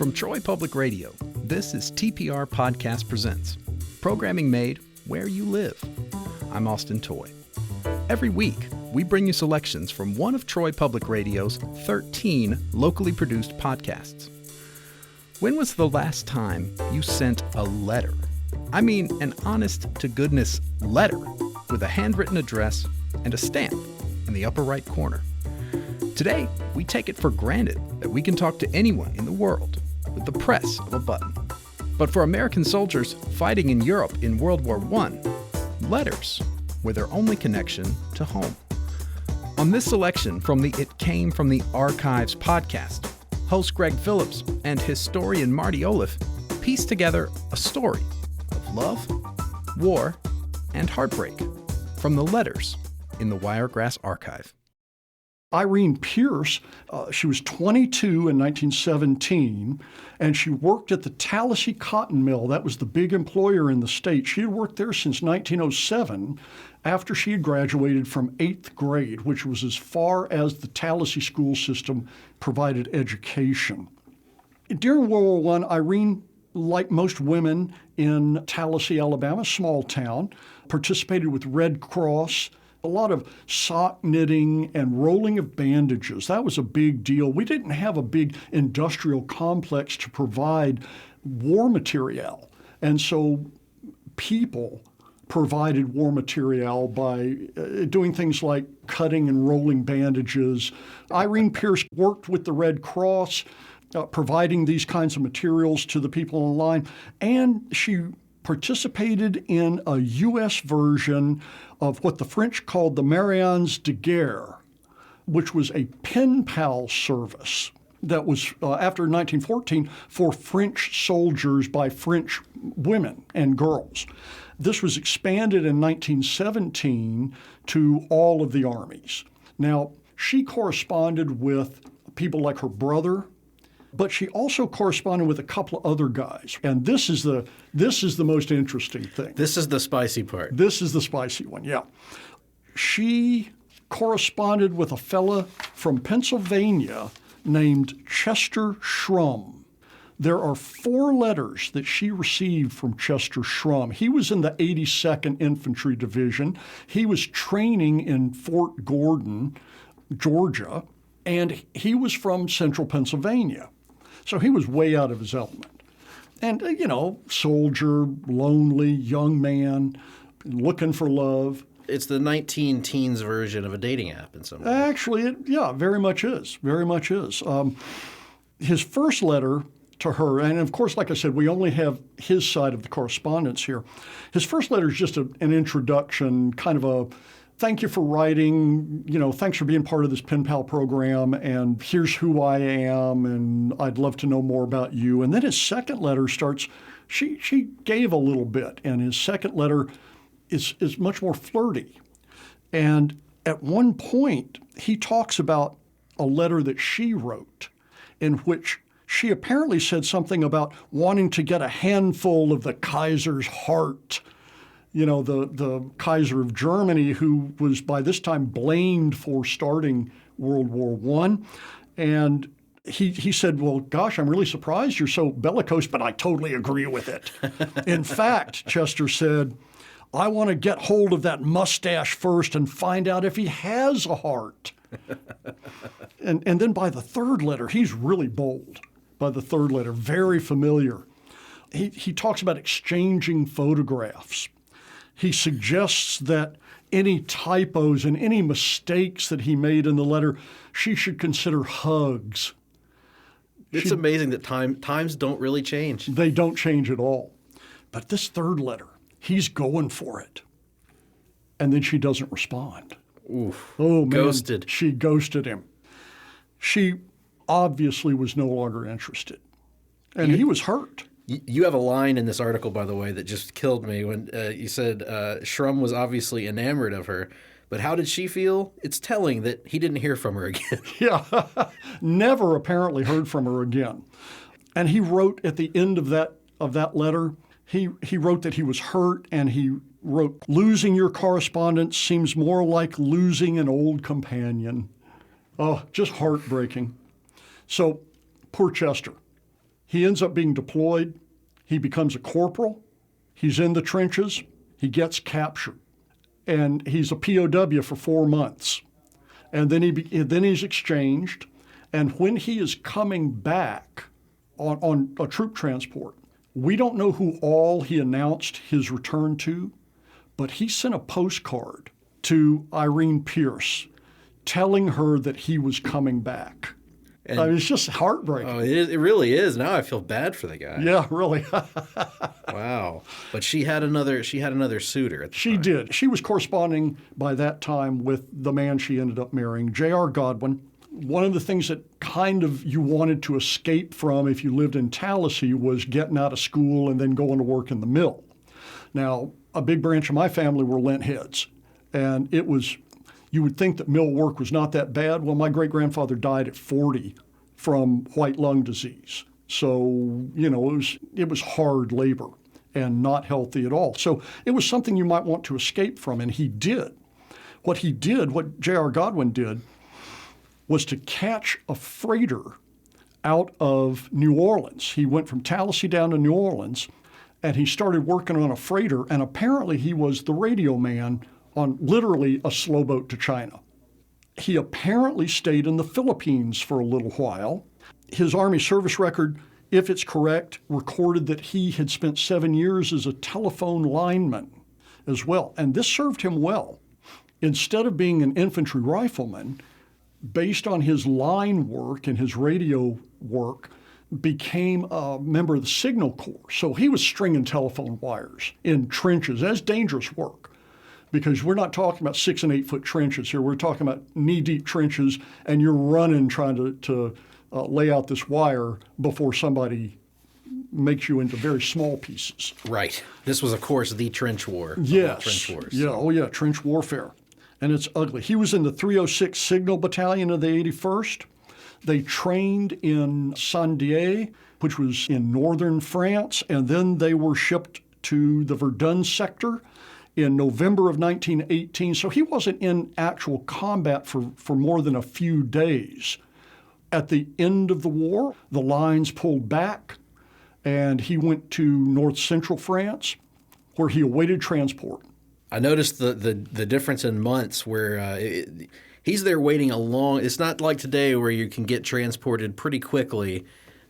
From Troy Public Radio, this is TPR Podcast Presents, programming made where you live. I'm Austin Toy. Every week, we bring you selections from one of Troy Public Radio's 13 locally produced podcasts. When was the last time you sent a letter? I mean, an honest-to-goodness letter with a handwritten address and a stamp in the upper right corner. Today, we take it for granted that we can talk to anyone in the world with the press of a button. But for American soldiers fighting in Europe in World War I, letters were their only connection to home. On this selection from the It Came From the Archives podcast, host Greg Phillips and historian Marty Olliff piece together a story of love, war, and heartbreak from the letters in the Wiregrass Archive. Irene Pierce, she was 22 in 1917, and she worked at the Tallahassee Cotton Mill. That was the big employer in the state. She had worked there since 1907 after she had graduated from 8th grade, which was as far as the Tallahassee school system provided education. During World War I, Irene, like most women in Tallahassee, Alabama, small town, participated with Red Cross, a lot of sock knitting and rolling of bandages. That was a big deal. We didn't have a big industrial complex to provide war material. And so people provided war material by doing things like cutting and rolling bandages. Irene Pierce worked with the Red Cross, providing these kinds of materials to the people in line, and she participated in a U.S. version of what the French called the Mariannes de Guerre, which was a pen pal service that was, after 1914, for French soldiers by French women and girls. This was expanded in 1917 to all of the armies. Now, she corresponded with people like her brother, but she also corresponded with a couple of other guys. And this is the most interesting thing. This is the spicy part. This is the spicy one, yeah. She corresponded with a fella from Pennsylvania named Chester Shrum. There are 4 letters that she received from Chester Shrum. He was in the 82nd Infantry Division. He was training in Fort Gordon, Georgia, and he was from central Pennsylvania. So he was way out of his element. And, soldier, lonely, young man, looking for love. It's the 19-teens version of a dating app in some way. Actually, very much is. Very much is. His first letter to her, and of course, like I said, we only have his side of the correspondence here. His first letter is just an introduction, kind of a thank you for writing, thanks for being part of this pen pal program, and here's who I am, and I'd love to know more about you. And then his second letter starts, she gave a little bit, and his second letter is much more flirty. And at one point, he talks about a letter that she wrote in which she apparently said something about wanting to get a handful of the Kaiser's heart. The Kaiser of Germany, who was by this time blamed for starting World War I. And he said, well, gosh, I'm really surprised you're so bellicose, but I totally agree with it. In fact, Chester said, I want to get hold of that mustache first and find out if he has a heart. And then by the third letter, he's really bold. By the third letter, very familiar. He talks about exchanging photographs. He suggests that any typos and any mistakes that he made in the letter, she should consider hugs. It's amazing that times don't really change. They don't change at all. But this third letter, he's going for it. And then she doesn't respond. Oof. Oh, man. Ghosted. She ghosted him. She obviously was no longer interested. And he was hurt. You have a line in this article, by the way, that just killed me when you said Shrum was obviously enamored of her. But how did she feel? It's telling that he didn't hear from her again. Yeah, never apparently heard from her again. And he wrote at the end of that letter, he wrote that he was hurt, and he wrote, losing your correspondence seems more like losing an old companion. Oh, just heartbreaking. So poor Chester. He ends up being deployed. He becomes a corporal. He's in the trenches. He gets captured. And he's a POW for 4 months. And then he's exchanged. And when he is coming back on a troop transport, we don't know who all he announced his return to, but he sent a postcard to Irene Pierce telling her that he was coming back. And, I mean, it's just heartbreaking. Oh, it really is. Now I feel bad for the guy. Yeah, really. Wow. But she had another suitor at the She time. did. She was corresponding by that time with the man she ended up marrying, J.R. Godwin. One of the things that kind of you wanted to escape from if you lived in Tallahassee was getting out of school and then going to work in the mill. Now, a big branch of my family were lint heads, and it was, you would think that mill work was not that bad. Well, my great-grandfather died at 40 from white lung disease. So, it was hard labor and not healthy at all. So it was something you might want to escape from, and he did. What J.R. Godwin did, was to catch a freighter out of New Orleans. He went from Tallahassee down to New Orleans, and he started working on a freighter, and apparently he was the radio man on literally a slow boat to China. He apparently stayed in the Philippines for a little while. His Army service record, if it's correct, recorded that he had spent 7 years as a telephone lineman as well, and this served him well. Instead of being an infantry rifleman, based on his line work and his radio work, became a member of the Signal Corps. So he was stringing telephone wires in trenches. That's dangerous work because we're not talking about 6 and 8 foot trenches here. We're talking about knee-deep trenches, and you're running trying to lay out this wire before somebody makes you into very small pieces. Right. This was, of course, the trench war. Yes. Trench wars. Yeah. Oh, yeah. Trench warfare. And it's ugly. He was in the 306 Signal Battalion of the 81st. They trained in Saint-Dié, which was in northern France, and then they were shipped to the Verdun sector in November of 1918. So he wasn't in actual combat for more than a few days. At the end of the war, the lines pulled back, and he went to north central France, where he awaited transport. I noticed the difference in months where he's there waiting a long. It's not like today where you can get transported pretty quickly.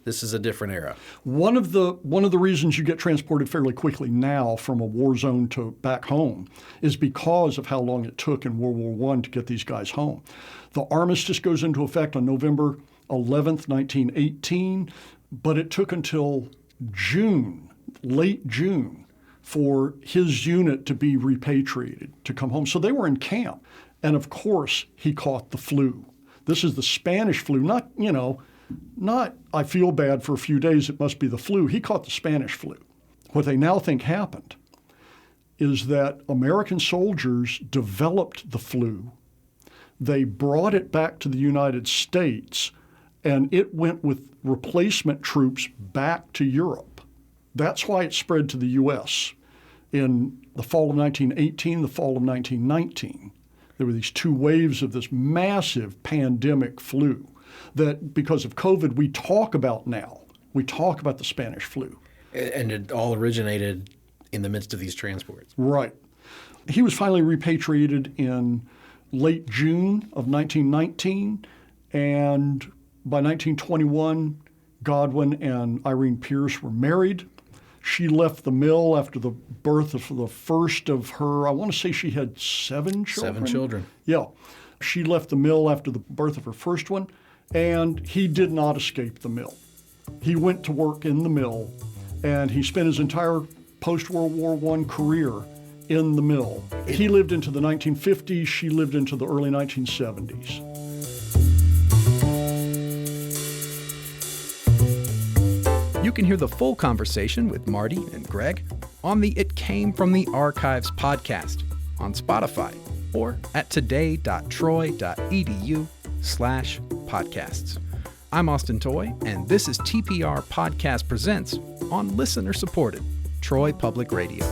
This is a different era. One of the reasons you get transported fairly quickly now from a war zone to back home is because of how long it took in World War I to get these guys home. The armistice goes into effect on November 11th, 1918, but it took until late June, for his unit to be repatriated, to come home. So they were in camp. And of course, he caught the flu. This is the Spanish flu, not I feel bad for a few days, it must be the flu. He caught the Spanish flu. What they now think happened is that American soldiers developed the flu. They brought it back to the United States, and it went with replacement troops back to Europe. That's why it spread to the U.S. In the fall of 1918, the fall of 1919. There were these two waves of this massive pandemic flu that, because of COVID, we talk about now. We talk about the Spanish flu. And it all originated in the midst of these transports. Right. He was finally repatriated in late June of 1919, and by 1921, Godwin and Irene Pierce were married. She left the mill after the birth of the first of her, I want to say she had 7 children. 7 children. Yeah. She left the mill after the birth of her first one, and he did not escape the mill. He went to work in the mill, and he spent his entire post-World War I career in the mill. He lived into the 1950s. She lived into the early 1970s. You can hear the full conversation with Marty and Greg on the It Came From the Archives podcast on Spotify or at today.troy.edu/podcasts. I'm Austin Toy, and this is TPR Podcast Presents on listener-supported Troy Public Radio.